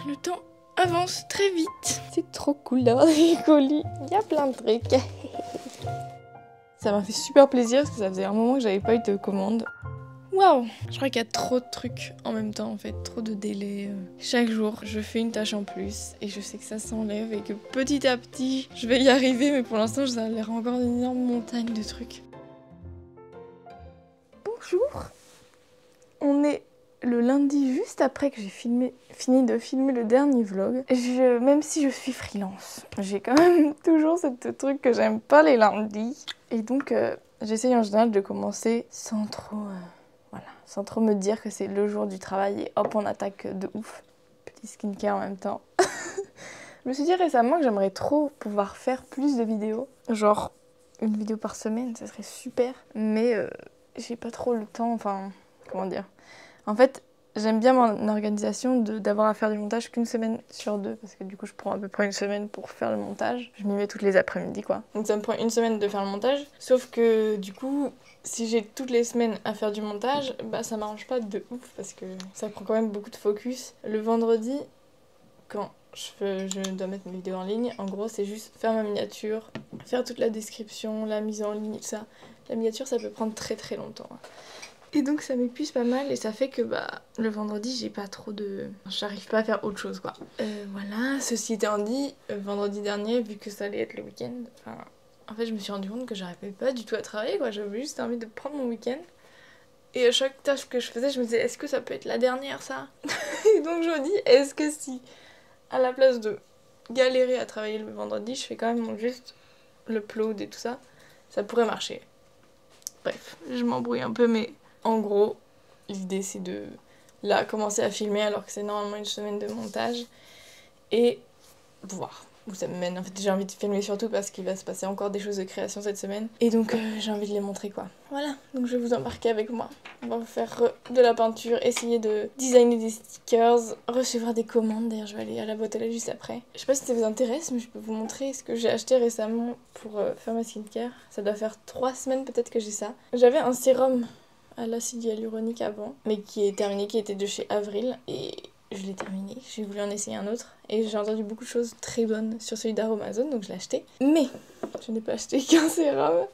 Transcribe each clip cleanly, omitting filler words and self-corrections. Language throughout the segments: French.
le temps avance très vite. C'est trop cool d'avoir des colis. Il y a plein de trucs. Ça m'a fait super plaisir parce que ça faisait un moment que j'avais pas eu de commande. Waouh! Je crois qu'il y a trop de trucs en même temps en fait, trop de délais. Chaque jour, je fais une tâche en plus et je sais que ça s'enlève et que petit à petit, je vais y arriver, mais pour l'instant, ça a l'air encore d'une énorme montagne de trucs. Bonjour! On est le lundi juste après que j'ai fini de filmer le dernier vlog. Même si je suis freelance, j'ai quand même toujours ce truc que j'aime pas les lundis. Et donc, j'essaye en général de commencer sans trop... sans trop me dire que c'est le jour du travail et hop, on attaque de ouf. Petit skincare en même temps. Je me suis dit récemment que j'aimerais trop pouvoir faire plus de vidéos. Genre, une vidéo par semaine, ça serait super. Mais j'ai pas trop le temps, enfin, comment dire. En fait, j'aime bien mon organisation d'avoir à faire du montage qu'une semaine sur deux. Parce que du coup, je prends à peu près une semaine pour faire le montage. Je m'y mets toutes les après-midi, quoi. Donc ça me prend une semaine de faire le montage. Sauf que du coup... Si j'ai toutes les semaines à faire du montage, bah ça m'arrange pas de ouf parce que ça prend quand même beaucoup de focus. Le vendredi, quand je dois mettre mes vidéos en ligne, en gros c'est juste faire ma miniature, faire toute la description, la mise en ligne, tout ça. La miniature ça peut prendre très très longtemps. Et donc ça m'épuise pas mal et ça fait que bah le vendredi j'ai pas trop de... J'arrive pas à faire autre chose quoi. Voilà, ceci étant dit, vendredi dernier, vu que ça allait être le week-end, en fait, je me suis rendu compte que j'arrivais pas du tout à travailler, quoi. J'avais juste envie de prendre mon week-end. Et à chaque tâche que je faisais, je me disais, est-ce que ça peut être la dernière, ça? Et donc je me dis, est-ce que si, à la place de galérer à travailler le vendredi, je fais quand même juste l'upload et tout ça, ça pourrait marcher. Bref, je m'embrouille un peu, mais en gros, l'idée c'est de, là, commencer à filmer alors que c'est normalement une semaine de montage. Et voir où ça me mène. En fait, j'ai envie de filmer surtout parce qu'il va se passer encore des choses de création cette semaine. Et donc, j'ai envie de les montrer, quoi. Voilà, donc je vais vous embarquer avec moi. On va faire de la peinture, essayer de designer des stickers, recevoir des commandes. D'ailleurs, je vais aller à la boîte aux lettres juste après. Je sais pas si ça vous intéresse, mais je peux vous montrer ce que j'ai acheté récemment pour faire ma skincare. Ça doit faire 3 semaines peut-être que j'ai ça. J'avais un sérum à l'acide hyaluronique avant, mais qui est terminé, qui était de chez Avril. Et je l'ai terminé, j'ai voulu en essayer un autre et j'ai entendu beaucoup de choses très bonnes sur celui d'Aromazone, donc je l'ai acheté. Mais je n'ai pas acheté qu'un sérum,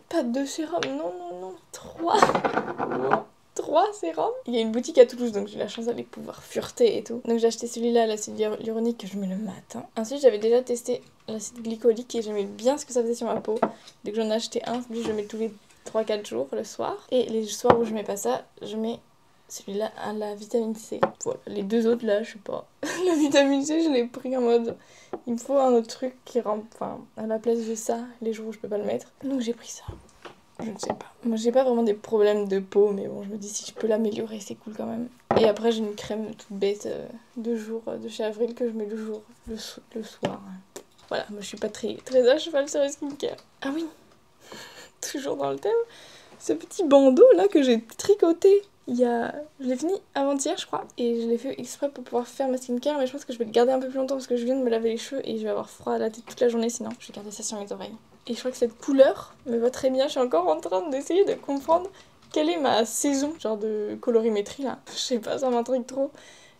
pas 2 sérums, non, 3. Wow. 3 sérums. Il y a une boutique à Toulouse, donc j'ai la chance d'aller pouvoir fureter et tout. Donc j'ai acheté celui-là, l'acide hyaluronique, que je mets le matin. Ensuite j'avais déjà testé l'acide glycolique et j'aimais bien ce que ça faisait sur ma peau. Dès que j'en ai acheté un, je le mets tous les 3-4 jours le soir. Et les soirs où je mets pas ça, je mets celui-là à la vitamine C. Voilà, les deux autres là, je sais pas. La vitamine C, je l'ai pris en mode... Il me faut un autre truc qui rend... Enfin, à la place de ça, les jours où je peux pas le mettre. Donc j'ai pris ça. Je ne sais pas. Moi, j'ai pas vraiment des problèmes de peau, mais bon, je me dis si je peux l'améliorer, c'est cool quand même. Et après, j'ai une crème toute bête de jour de chez Avril que je mets le soir. Voilà, moi je suis pas très à cheval sur les skincare. Ah oui, toujours dans le thème, ce petit bandeau là que j'ai tricoté. Je l'ai fini avant-hier je crois et je l'ai fait exprès pour pouvoir faire ma skincare, mais je pense que je vais le garder un peu plus longtemps parce que je viens de me laver les cheveux et je vais avoir froid à la tête toute la journée sinon. Je vais garder ça sur mes oreilles. Et je crois que cette couleur me va très bien. Je suis encore en train d'essayer de comprendre quelle est ma saison, genre de colorimétrie là. Je sais pas, ça m'intrigue trop.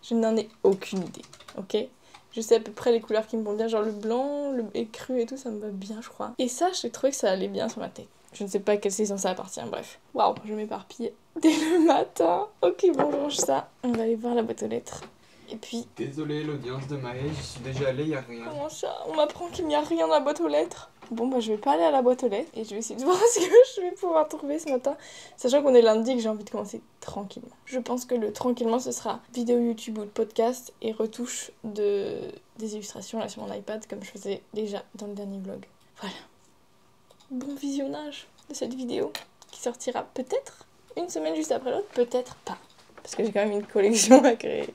Je n'en ai aucune idée, ok? Je sais à peu près les couleurs qui me vont bien, genre le blanc, le écru et tout, ça me va bien je crois. Et ça, j'ai trouvé que ça allait bien sur ma tête. Je ne sais pas à quelle saison ça appartient, bref. Waouh, je m'éparpille dès le matin. Ok, bon, je range ça. On va aller voir la boîte aux lettres. Et puis... Désolé, l'audience de Maë, j'y suis déjà allée, y a rien. Comment ça? On m'apprend qu'il n'y a rien dans la boîte aux lettres. Bon, bah, je vais pas aller à la boîte aux lettres et je vais essayer de voir ce que je vais pouvoir trouver ce matin. Sachant qu'on est lundi et que j'ai envie de commencer tranquillement. Je pense que le tranquillement, ce sera vidéo YouTube ou podcast et retouche des illustrations là sur mon iPad comme je faisais déjà dans le dernier vlog. Voilà. Bon visionnage de cette vidéo qui sortira peut-être une semaine juste après l'autre, peut-être pas. Parce que j'ai quand même une collection à créer.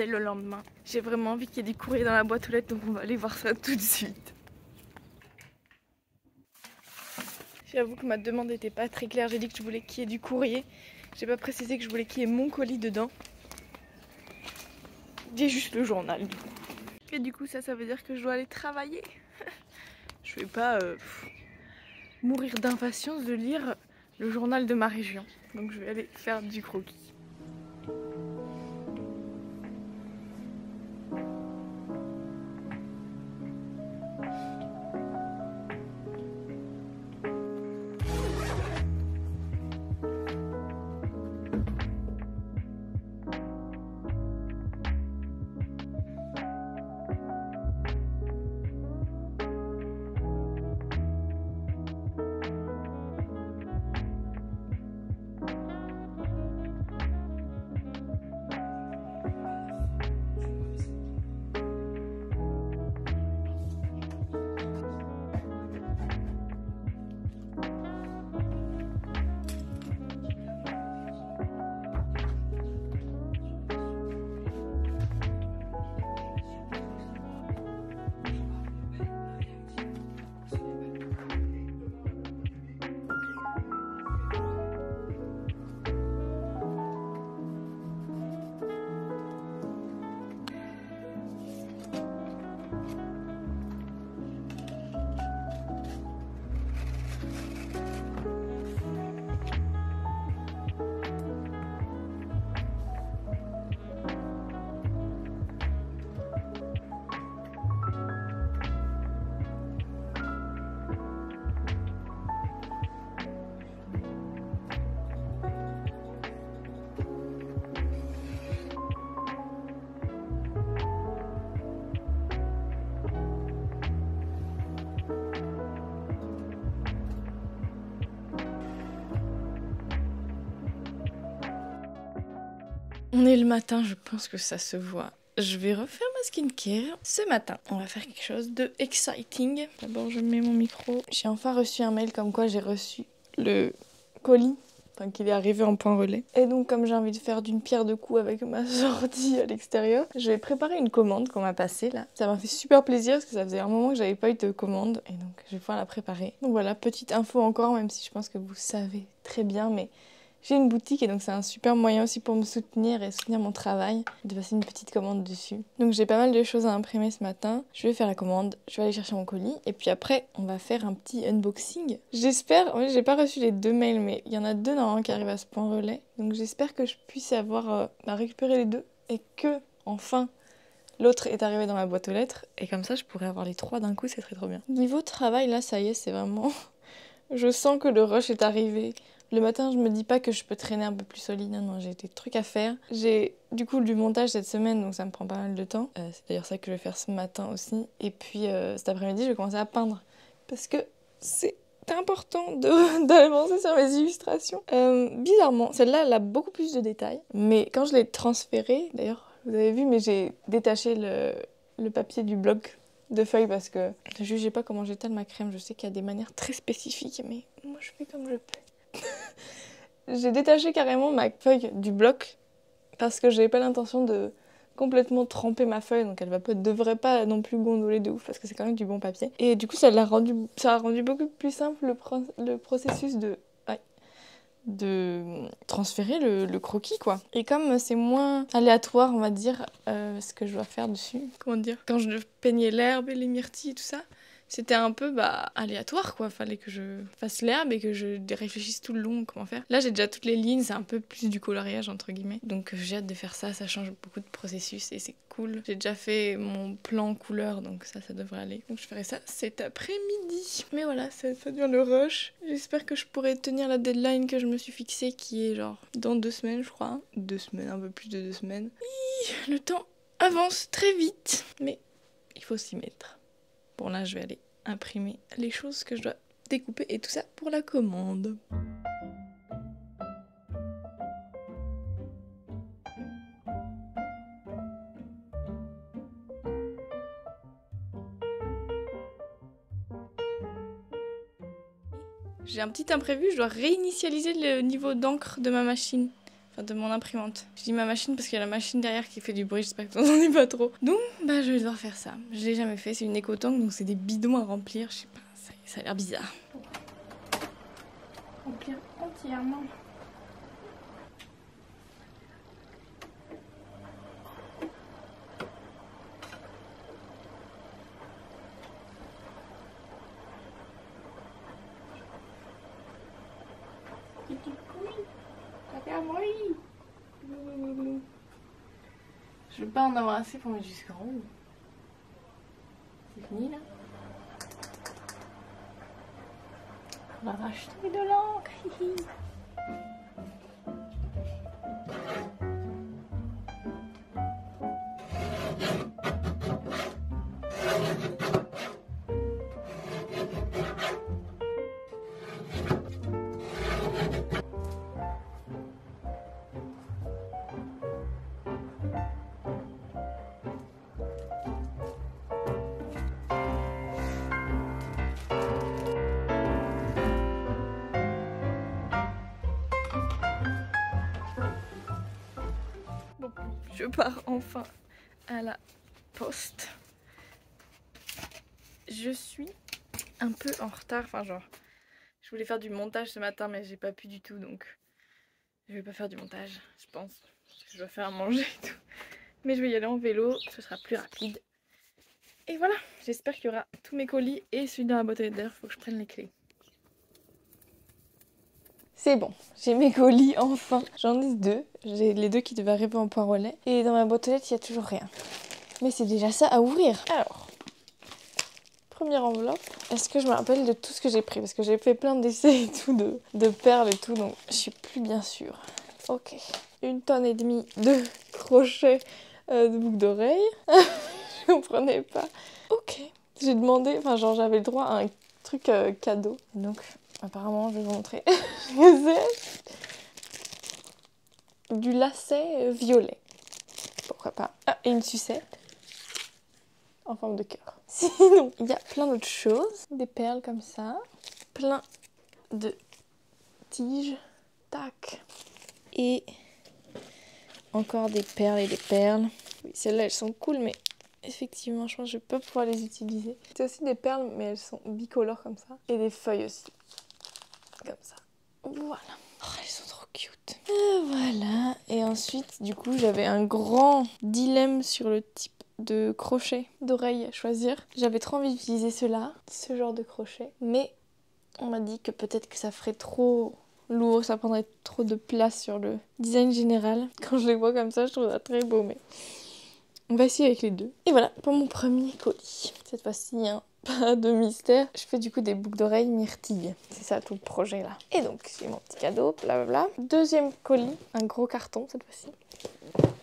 est le lendemain. J'ai vraiment envie qu'il y ait du courrier dans la boîte aux lettres, donc on va aller voir ça tout de suite. J'avoue que ma demande n'était pas très claire. J'ai dit que je voulais qu'il y ait du courrier. J'ai pas précisé que je voulais qu'il y ait mon colis dedans. J'ai juste le journal du coup. Et du coup ça veut dire que je dois aller travailler. Je vais pas mourir d'impatience de lire le journal de ma région. Donc je vais aller faire du croquis. On est le matin, je pense que ça se voit. Je vais refaire ma skincare. Ce matin, on va faire quelque chose de exciting. D'abord, je mets mon micro. J'ai enfin reçu un mail comme quoi j'ai reçu le colis. Enfin, qu'il est arrivé en point relais. Et donc, comme j'ai envie de faire d'une pierre deux coups avec ma sortie à l'extérieur, je vais préparer une commande qu'on m'a passée là. Ça m'a fait super plaisir parce que ça faisait un moment que j'avais pas eu de commande. Et donc, je vais pouvoir la préparer. Donc voilà, petite info encore, même si je pense que vous savez très bien, mais j'ai une boutique et donc c'est un super moyen aussi pour me soutenir et soutenir mon travail, de passer une petite commande dessus. Donc j'ai pas mal de choses à imprimer ce matin. Je vais faire la commande, je vais aller chercher mon colis et puis après on va faire un petit unboxing. J'espère, oui j'ai pas reçu les 2 mails mais il y en a 2 normalement qui arrivent à ce point relais. Donc j'espère que je puisse avoir récupérer les 2 et que enfin l'autre est arrivé dans ma boîte aux lettres et comme ça je pourrais avoir les 3 d'un coup, c'est très trop bien. Niveau travail là ça y est c'est vraiment... je sens que le rush est arrivé. Le matin, je me dis pas que je peux traîner un peu plus solide, non, j'ai des trucs à faire. J'ai du coup du montage cette semaine, donc ça me prend pas mal de temps. C'est d'ailleurs ça que je vais faire ce matin aussi. Et puis cet après-midi, je vais commencer à peindre. Parce que c'est important d'avancer sur mes illustrations. Bizarrement, celle-là, elle a beaucoup plus de détails. Mais quand je l'ai transférée, d'ailleurs, vous avez vu, mais j'ai détaché le papier du bloc de feuilles parce que ne jugez pas comment j'étale ma crème. Je sais qu'il y a des manières très spécifiques, mais moi je fais comme je peux. J'ai détaché carrément ma feuille du bloc parce que j'avais pas l'intention de complètement tremper ma feuille, donc elle devrait pas non plus gondoler de ouf parce que c'est quand même du bon papier. Et du coup ça a rendu beaucoup plus simple le processus de transférer le croquis quoi. Et comme c'est moins aléatoire on va dire ce que je dois faire dessus, comment dire, quand je peignais l'herbe et les myrtilles et tout ça, c'était un peu aléatoire quoi, fallait que je fasse l'herbe et que je réfléchisse tout le long comment faire. Là j'ai déjà toutes les lignes, c'est un peu plus du coloriage entre guillemets. Donc j'ai hâte de faire ça, ça change beaucoup de processus et c'est cool. J'ai déjà fait mon plan couleur donc ça devrait aller. Donc je ferai ça cet après-midi. Mais voilà, ça devient le rush. J'espère que je pourrai tenir la deadline que je me suis fixée qui est genre dans 2 semaines je crois. 2 semaines, un peu plus de 2 semaines. Le temps avance très vite mais il faut s'y mettre. Bon là je vais aller imprimer les choses que je dois découper et tout ça pour la commande. J'ai un petit imprévu, je dois réinitialiser le niveau d'encre de ma machine. Enfin, de mon imprimante. Je dis ma machine parce qu'il y a la machine derrière qui fait du bruit, j'espère que vous n'entendez pas trop. Donc, bah je vais devoir faire ça. Je l'ai jamais fait, c'est une éco-tank, donc c'est des bidons à remplir, je sais pas, ça a l'air bizarre. Remplir entièrement. Je vais pas en avoir assez pour mettre jusqu'en haut. C'est fini là. On va racheter de l'encre. Je pars enfin à la poste. Je suis un peu en retard, enfin genre, je voulais faire du montage ce matin mais j'ai pas pu du tout donc je vais pas faire du montage, je pense. Je dois faire à manger et tout. Mais je vais y aller en vélo, ce sera plus rapide. Et voilà, j'espère qu'il y aura tous mes colis et celui dans la boîte aux lettres. D'ailleurs, il faut que je prenne les clés. C'est bon, j'ai mes colis enfin. J'en ai 2. J'ai les 2 qui devaient arriver en point relais. Et dans ma boîte aux lettres, il n'y a toujours rien. Mais c'est déjà ça à ouvrir. Alors, première enveloppe. Est-ce que je me rappelle de tout ce que j'ai pris? Parce que j'ai fait plein d'essais et tout, de perles et tout, donc je suis plus bien sûre. Ok. 1,5 tonne de crochets de boucles d'oreilles. Je comprenais pas. Ok. J'ai demandé, enfin genre j'avais le droit à un truc cadeau. Donc apparemment je vais vous montrer. Du lacet violet. Pourquoi pas. Ah, et une sucette en forme de cœur. Sinon, il y a plein d'autres choses. Des perles comme ça. Plein de tiges. Tac. Et encore des perles et des perles. Oui, celles-là, elles sont cool, mais effectivement, je pense que je vais pas pouvoir les utiliser. C'est aussi des perles, mais elles sont bicolores comme ça. Et des feuilles aussi. Comme ça. Voilà. Oh, elles sont trop cute. Voilà. Et ensuite, du coup, j'avais un grand dilemme sur le type de crochet d'oreille à choisir. J'avais trop envie d'utiliser ceux-là, ce genre de crochet. Mais on m'a dit que peut-être que ça ferait trop lourd, ça prendrait trop de place sur le design général. Quand je les vois comme ça, je trouve ça très beau, mais on va essayer avec les deux. Et voilà pour mon premier colis. Cette fois-ci, hein, pas de mystère. Je fais du coup des boucles d'oreilles myrtilles. C'est ça tout le projet là. Et donc, j'ai mon petit cadeau, blablabla. Deuxième colis, un gros carton cette fois-ci.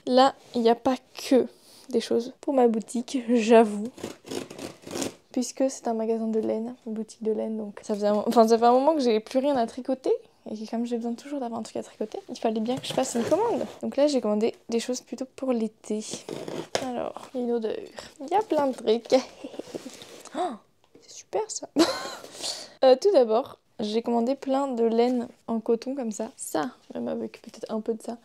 Là, il n'y a pas que des choses pour ma boutique, j'avoue. Puisque c'est un magasin de laine, une boutique de laine, donc ça fait un moment que j'ai plus rien à tricoter. Et que comme j'ai besoin toujours d'avoir un truc à tricoter, il fallait bien que je fasse une commande. Donc là, j'ai commandé des choses plutôt pour l'été. Alors, il y a une odeur. Il y a plein de trucs. Oh, c'est super ça. Tout d'abord, j'ai commandé plein de laine en coton comme ça. Ça, même avec peut-être un peu de ça.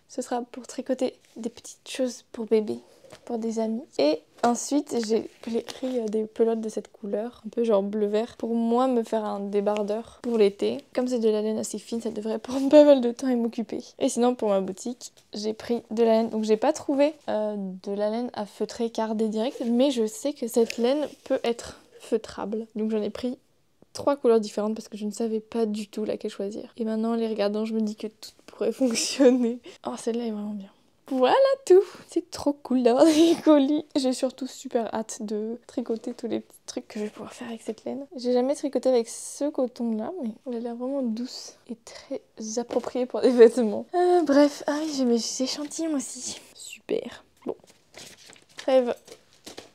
Ce sera pour tricoter des petites choses pour bébé, pour des amis. Et ensuite, j'ai pris des pelotes de cette couleur, un peu genre bleu-vert, pour moi me faire un débardeur pour l'été. Comme c'est de la laine assez fine, ça devrait prendre pas mal de temps et m'occuper. Et sinon, pour ma boutique, j'ai pris de la laine. Donc j'ai pas trouvé de la laine à feutrer cardée direct, mais je sais que cette laine peut être feutrable. Donc j'en ai pris 3 couleurs différentes parce que je ne savais pas du tout laquelle choisir. Et maintenant, en les regardant, je me dis que tout pourrait fonctionner. Oh, celle-là est vraiment bien. Voilà tout. C'est trop cool d'avoir des colis. J'ai surtout super hâte de tricoter tous les petits trucs que je vais pouvoir faire avec cette laine. J'ai jamais tricoté avec ce coton-là, mais elle a l'air vraiment douce et très appropriée pour des vêtements. Bref, ah oui, j'ai mes échantillons aussi. Super. Bon. Trêve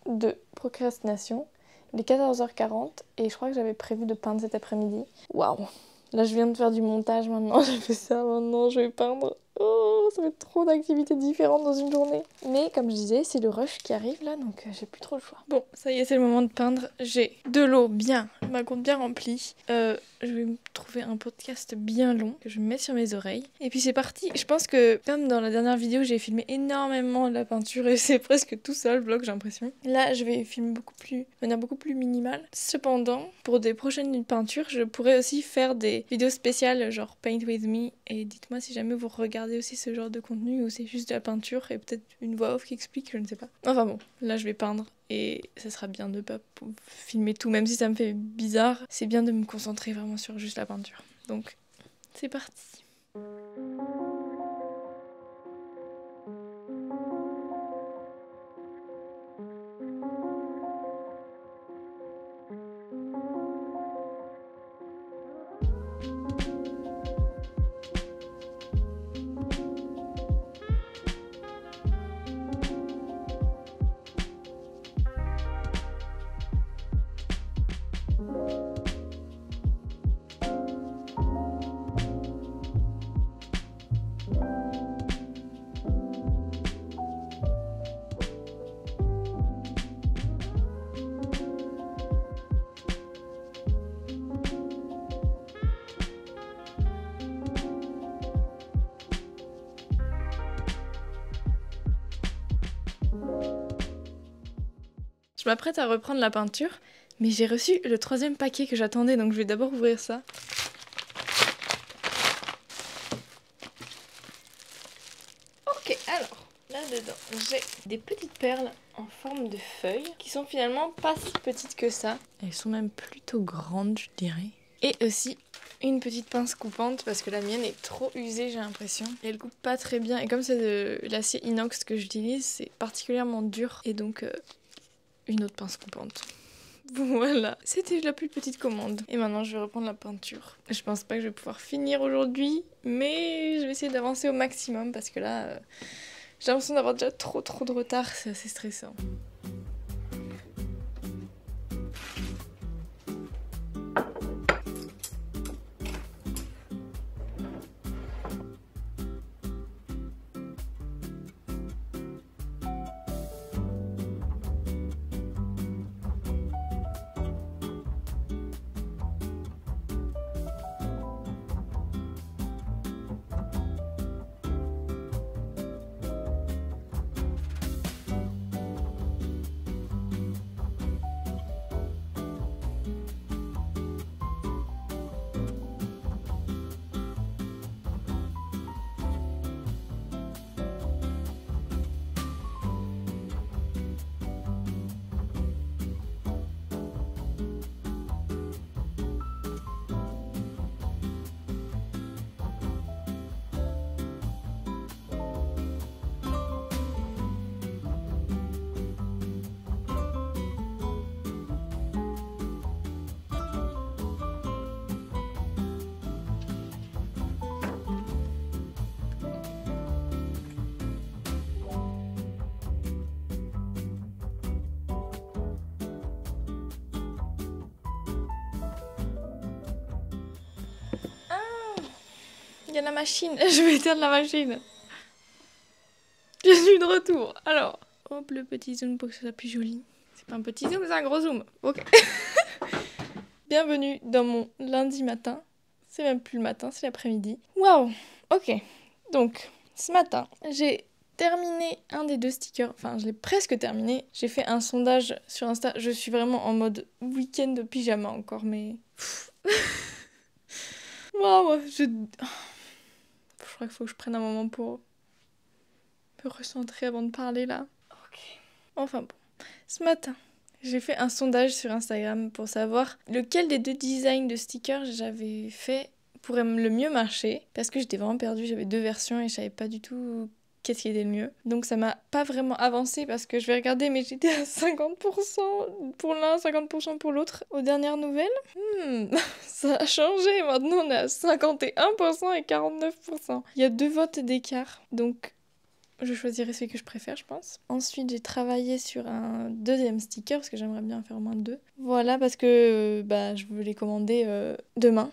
de procrastination. Il est 14h40 et je crois que j'avais prévu de peindre cet après-midi. Waouh! Là, je viens de faire du montage maintenant, j'ai fait ça, maintenant je vais peindre. Oh, ça fait trop d'activités différentes dans une journée. Mais comme je disais, c'est le rush qui arrive là, donc j'ai plus trop le choix. Bon, ça y est, c'est le moment de peindre. J'ai de l'eau bien, ma compte bien remplie. Je vais me trouver un podcast bien long que je vais me mettre sur mes oreilles. Et puis c'est parti. Je pense que comme dans la dernière vidéo, j'ai filmé énormément de la peinture et c'est presque tout ça le vlog, j'ai l'impression. Là, je vais filmer de manière beaucoup plus minimale. Cependant, pour des prochaines peintures, je pourrais aussi faire des vidéos spéciales genre Paint With Me. Et dites-moi si jamais vous regardez aussi ce genre de contenu ou c'est juste de la peinture et peut-être une voix off qui explique, je ne sais pas. Enfin bon, là je vais peindre et ça sera bien de pas filmer tout, même si ça me fait bizarre. C'est bien de me concentrer vraiment sur juste la peinture. Donc, c'est parti. Je m'apprête à reprendre la peinture, mais j'ai reçu le 3e paquet que j'attendais, donc je vais d'abord ouvrir ça. Ok, alors, là-dedans, j'ai des petites perles en forme de feuilles, qui sont finalement pas si petites que ça. Elles sont même plutôt grandes, je dirais. Et aussi une petite pince coupante, parce que la mienne est trop usée, j'ai l'impression. Et elle coupe pas très bien, et comme c'est de l'acier inox que j'utilise, c'est particulièrement dur, et donc... une autre pince coupante. Voilà, c'était la plus petite commande. Et maintenant, je vais reprendre la peinture. Je pense pas que je vais pouvoir finir aujourd'hui, mais je vais essayer d'avancer au maximum parce que là, j'ai l'impression d'avoir déjà trop de retard. C'est assez stressant. Il y a la machine, je vais éteindre la machine. Je suis de retour. Alors, hop, le petit zoom pour que ce soit plus joli. C'est pas un petit zoom, c'est un gros zoom. Ok. Bienvenue dans mon lundi matin. C'est même plus le matin, c'est l'après-midi. Waouh. Ok. Donc, ce matin, j'ai terminé un des 2 stickers. Enfin, je l'ai presque terminé. J'ai fait un sondage sur Insta. Je suis vraiment en mode week-end de pyjama encore, mais... Waouh. Je crois qu'il faut que je prenne un moment pour me recentrer avant de parler là. Ok. Enfin bon. Ce matin, j'ai fait un sondage sur Instagram pour savoir lequel des 2 designs de stickers j'avais fait pourrait le mieux marcher. Parce que j'étais vraiment perdue, j'avais 2 versions et je savais pas du tout qu'est-ce qui était le mieux. Donc ça m'a pas vraiment avancé parce que je vais regarder, mais j'étais à 50% pour l'un, 50% pour l'autre aux dernières nouvelles. Ça a changé, maintenant on est à 51% et 49%. Il y a 2 votes d'écart, donc je choisirai celui que je préfère, je pense. Ensuite, j'ai travaillé sur un 2e sticker parce que j'aimerais bien faire au moins 2. Voilà, parce que je veux les commander demain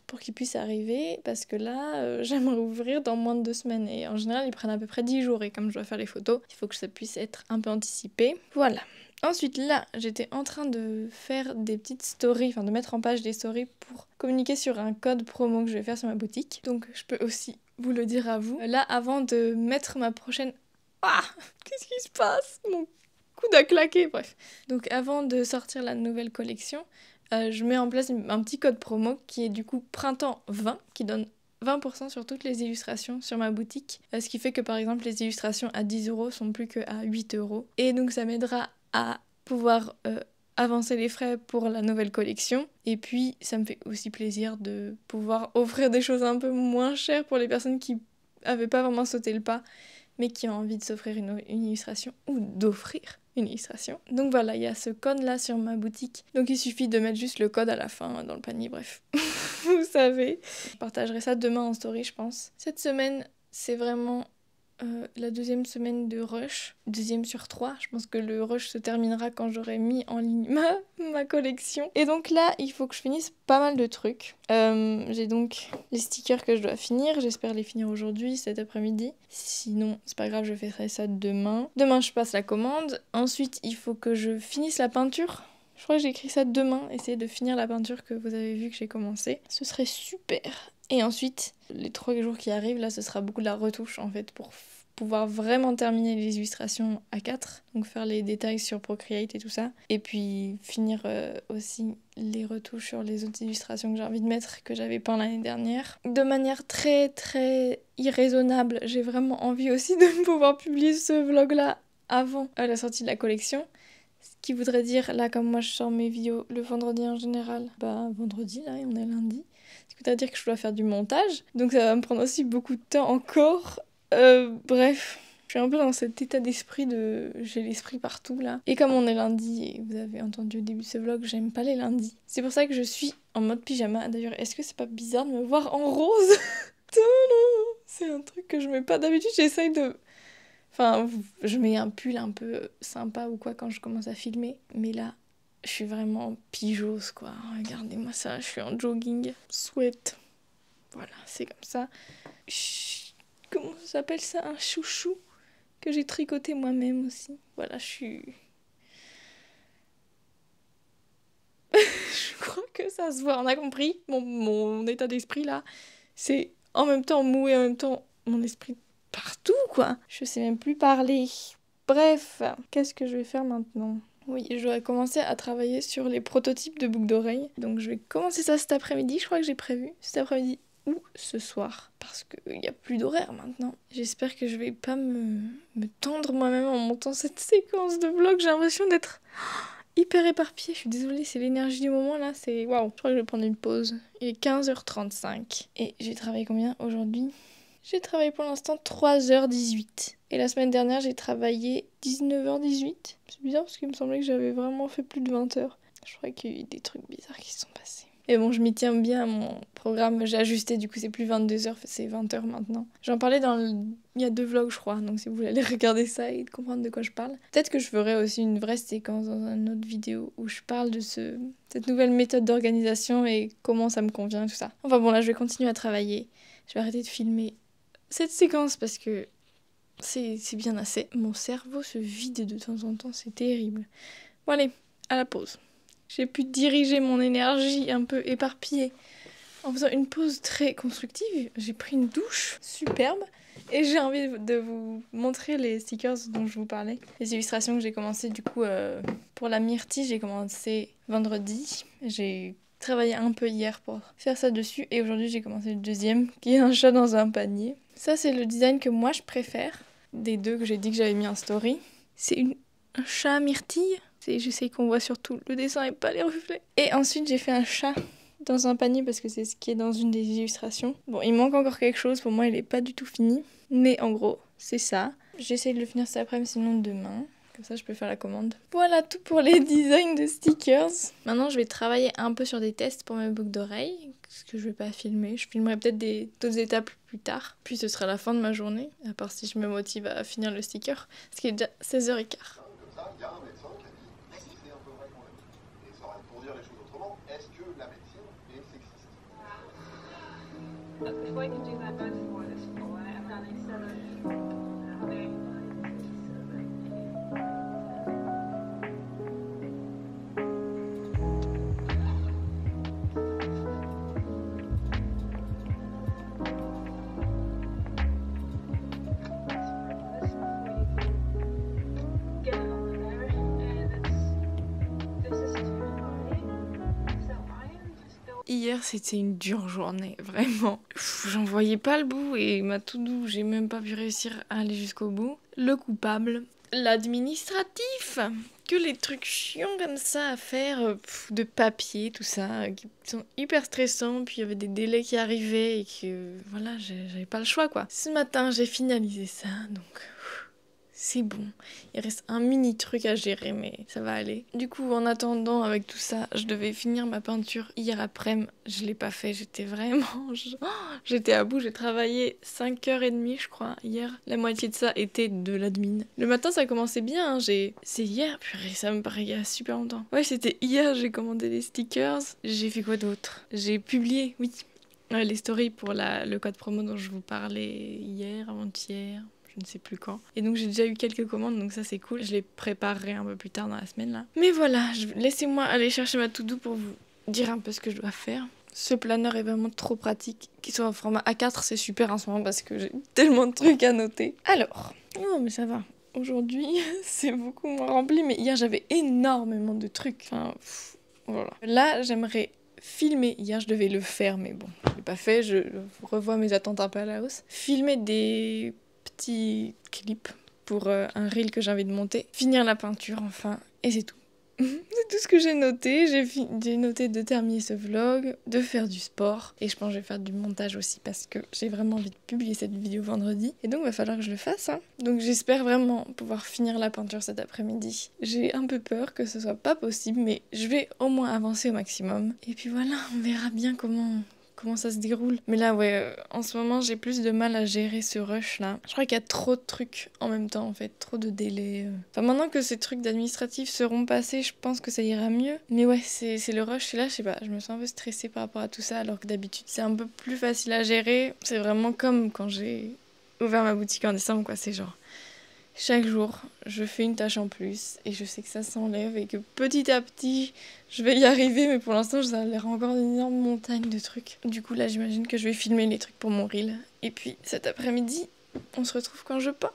pour qu'ils puissent arriver, parce que là, j'aimerais ouvrir dans moins de 2 semaines. Et en général, ils prennent à peu près 10 jours. Et comme je dois faire les photos, il faut que ça puisse être un peu anticipé. Voilà. Ensuite, là, j'étais en train de faire des petites stories, enfin de mettre en page des stories pour communiquer sur un code promo que je vais faire sur ma boutique. Donc, je peux aussi vous le dire à vous. Là, avant de mettre ma prochaine... Ah! Qu'est-ce qui se passe? Mon coude a claqué, bref. Donc, avant de sortir la nouvelle collection, je mets en place un petit code promo qui est du coup printemps 20, qui donne 20% sur toutes les illustrations sur ma boutique. Ce qui fait que par exemple les illustrations à 10 € sont plus qu'à 8 €. Et donc ça m'aidera à pouvoir avancer les frais pour la nouvelle collection. Et puis ça me fait aussi plaisir de pouvoir offrir des choses un peu moins chères pour les personnes qui n'avaient pas vraiment sauté le pas, mais qui ont envie de s'offrir une illustration ou d'offrir une illustration. Donc voilà, il y a ce code là sur ma boutique. Donc il suffit de mettre juste le code à la fin dans le panier, bref. Vous savez. Je partagerai ça demain en story, je pense. Cette semaine, c'est vraiment la 2e semaine de rush. 2e sur 3. Je pense que le rush se terminera quand j'aurai mis en ligne ma collection. Et donc là, il faut que je finisse pas mal de trucs. J'ai donc les stickers que je dois finir. J'espère les finir aujourd'hui, cet après-midi. Sinon, c'est pas grave, je ferai ça demain. Demain, je passe la commande. Ensuite, il faut que je finisse la peinture. Je crois que j'ai écrit ça demain, essayer de finir la peinture que vous avez vu que j'ai commencé. Ce serait super. Et ensuite, les 3 jours qui arrivent, là, ce sera beaucoup de la retouche en fait pour pouvoir vraiment terminer les illustrations A4. Donc faire les détails sur Procreate et tout ça. Et puis finir aussi les retouches sur les autres illustrations que j'ai envie de mettre, que j'avais peint l'année dernière. De manière très très irraisonnable, j'ai vraiment envie aussi de pouvoir publier ce vlog-là avant la sortie de la collection. Ce qui voudrait dire, là, comme moi je sors mes vidéos le vendredi en général, bah vendredi, là, et on est lundi. Ce qui voudrait dire que je dois faire du montage. Donc ça va me prendre aussi beaucoup de temps encore. Bref, je suis un peu dans cet état d'esprit de... J'ai l'esprit partout, là. Et comme on est lundi, et vous avez entendu au début de ce vlog, j'aime pas les lundis. C'est pour ça que je suis en mode pyjama. D'ailleurs, est-ce que c'est pas bizarre de me voir en rose? C'est un truc que je mets pas d'habitude, j'essaye de... Enfin, je mets un pull un peu sympa ou quoi quand je commence à filmer. Mais là, je suis vraiment pyjose, quoi. Regardez-moi ça, je suis en jogging, sweat. Voilà, c'est comme ça. Comment ça s'appelle ça? Un chouchou que j'ai tricoté moi-même aussi. Voilà, je suis... Je crois que ça se voit. On a compris mon état d'esprit, là. C'est en même temps mou et en même temps mon esprit... partout, quoi. Je sais même plus parler. Bref, qu'est-ce que je vais faire maintenant? Oui, je dois commencer à travailler sur les prototypes de boucles d'oreilles. Donc je vais commencer ça cet après-midi. Je crois que j'ai prévu cet après-midi ou ce soir. Parce qu'il n'y a plus d'horaire maintenant. J'espère que je vais pas me tendre moi-même en montant cette séquence de vlog. J'ai l'impression d'être hyper éparpillée. Je suis désolée, c'est l'énergie du moment là. C'est waouh. Je crois que je vais prendre une pause. Il est 15h35. Et j'ai travaillé combien aujourd'hui? J'ai travaillé pour l'instant 3h18. Et la semaine dernière, j'ai travaillé 19h18. C'est bizarre parce qu'il me semblait que j'avais vraiment fait plus de 20 heures. Je crois qu'il y a eu des trucs bizarres qui se sont passés. Et bon, je m'y tiens bien à mon programme. J'ai ajusté, du coup, c'est plus 22h, c'est 20h maintenant. J'en parlais il y a 2 vlogs, je crois. Donc si vous voulez aller regarder ça et comprendre de quoi je parle. Peut-être que je ferai aussi une vraie séquence dans une autre vidéo où je parle de cette nouvelle méthode d'organisation et comment ça me convient, tout ça. Enfin bon, là, je vais continuer à travailler. Je vais arrêter de filmer cette séquence parce que c'est bien assez. Mon cerveau se vide de temps en temps, c'est terrible. Bon allez, à la pause. J'ai pu diriger mon énergie un peu éparpillée en faisant une pause très constructive. J'ai pris une douche superbe et j'ai envie de vous montrer les stickers dont je vous parlais. Les illustrations que j'ai commencé du coup pour la myrtille, j'ai commencé vendredi. J'ai travaillé un peu hier pour faire ça dessus et aujourd'hui j'ai commencé le 2e qui est un chat dans un panier. Ça c'est le design que moi je préfère des 2 que j'ai dit que j'avais mis en story. C'est un chat myrtille. J'essaie qu'on voit surtout le dessin et pas les reflets. Et ensuite j'ai fait un chat dans un panier parce que c'est ce qui est dans une des illustrations. Bon, il manque encore quelque chose, pour moi il est pas du tout fini. Mais en gros, c'est ça. J'essaie de le finir cet après-midi, sinon demain. Comme ça, je peux faire la commande. Voilà tout pour les designs de stickers. Maintenant, je vais travailler un peu sur des tests pour mes boucles d'oreilles. Ce que je vais pas filmer. Je filmerai peut-être d'autres étapes plus tard. Puis ce sera la fin de ma journée. À part si je me motive à finir le sticker. Ce qui est déjà 16h15. Comme ça, il y a un médecin qui a dit si c'est un peu vrai qu'on l'a dit. Et ça aurait pour dire les choses autrement, est-ce que la médecine est sexiste? Before I can do that metaphor, this floor, and then instead of having get over there, and this is too high. So I am just going. Hier, c'était une dure journée, vraiment. J'en voyais pas le bout et ma to-do, j'ai même pas pu réussir à aller jusqu'au bout. Le coupable, l'administratif. Que les trucs chiants comme ça à faire, de papier, tout ça, qui sont hyper stressants. Puis il y avait des délais qui arrivaient et que voilà, j'avais pas le choix quoi. Ce matin, j'ai finalisé ça, donc c'est bon. Il reste un mini truc à gérer, mais ça va aller. Du coup, en attendant, avec tout ça, je devais finir ma peinture hier après-midi. Je l'ai pas fait, j'étais vraiment... J'étais à bout, j'ai travaillé 5h30, je crois, hier. La moitié de ça était de l'admin. Le matin, ça commençait bien, hein. C'est hier, purée, ça me paraît il y a super longtemps. Ouais, c'était hier, j'ai commandé les stickers. J'ai fait quoi d'autre? J'ai publié, oui, les stories pour le code promo dont je vous parlais hier, avant-hier. Je ne sais plus quand. Et donc j'ai déjà eu quelques commandes, donc ça c'est cool. Je les préparerai un peu plus tard dans la semaine là. Mais voilà, laissez-moi aller chercher ma to-do pour vous dire un peu ce que je dois faire. Ce planeur est vraiment trop pratique. Qu'il soit en format A4, c'est super en ce moment parce que j'ai tellement de trucs à noter. Alors, non mais ça va. Aujourd'hui, c'est beaucoup moins rempli, mais hier j'avais énormément de trucs. Enfin, voilà. Là, j'aimerais filmer. Hier, je devais le faire, mais bon, je l'ai pas fait. Je revois mes attentes un peu à la hausse. Filmer des petit clip pour un reel que j'ai envie de monter. Finir la peinture enfin, et c'est tout. C'est tout ce que j'ai noté. J'ai noté de terminer ce vlog, de faire du sport, et je pense que je vais faire du montage aussi parce que j'ai vraiment envie de publier cette vidéo vendredi. Et donc il va falloir que je le fasse. Hein. Donc j'espère vraiment pouvoir finir la peinture cet après-midi. J'ai un peu peur que ce soit pas possible, mais je vais au moins avancer au maximum. Et puis voilà, on verra bien comment ça se déroule. Mais là, ouais, en ce moment, j'ai plus de mal à gérer ce rush-là. Je crois qu'il y a trop de trucs en même temps, en fait. Trop de délais. Enfin, maintenant que ces trucs d'administratif seront passés, je pense que ça ira mieux. Mais ouais, c'est le rush. Et là, je sais pas, je me sens un peu stressée par rapport à tout ça, alors que d'habitude, c'est un peu plus facile à gérer. C'est vraiment comme quand j'ai ouvert ma boutique en décembre, quoi. C'est genre... Chaque jour, je fais une tâche en plus et je sais que ça s'enlève et que petit à petit, je vais y arriver. Mais pour l'instant, ça a l'air encore d'une énorme montagne de trucs. Du coup, là, j'imagine que je vais filmer les trucs pour mon reel. Et puis, cet après-midi, on se retrouve quand je peins.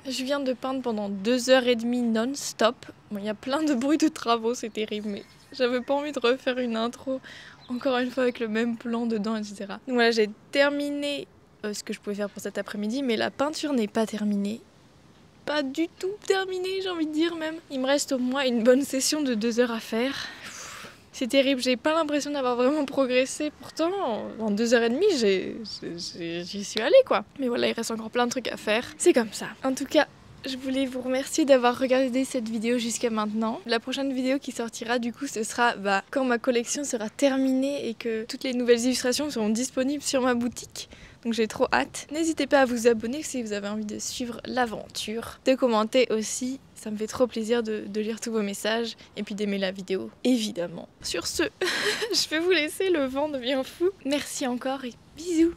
Je viens de peindre pendant 2h30 non-stop. Bon, il y a plein de bruits de travaux, c'est terrible, mais j'avais pas envie de refaire une intro encore une fois avec le même plan dedans, etc. Donc voilà, j'ai terminé ce que je pouvais faire pour cet après-midi, mais la peinture n'est pas terminée. Pas du tout terminée, j'ai envie de dire même. Il me reste au moins une bonne session de 2 heures à faire. C'est terrible, j'ai pas l'impression d'avoir vraiment progressé. Pourtant, en 2h30, j'y suis allée quoi. Mais voilà, il reste encore plein de trucs à faire. C'est comme ça. En tout cas, Je voulais vous remercier d'avoir regardé cette vidéo jusqu'à maintenant. La prochaine vidéo qui sortira du coup ce sera quand ma collection sera terminée et que toutes les nouvelles illustrations seront disponibles sur ma boutique. Donc j'ai trop hâte. N'hésitez pas à vous abonner si vous avez envie de suivre l'aventure. De commenter aussi, ça me fait trop plaisir de lire tous vos messages et puis d'aimer la vidéo, évidemment. Sur ce, je vais vous laisser, le vent devient fou. Merci encore et bisous.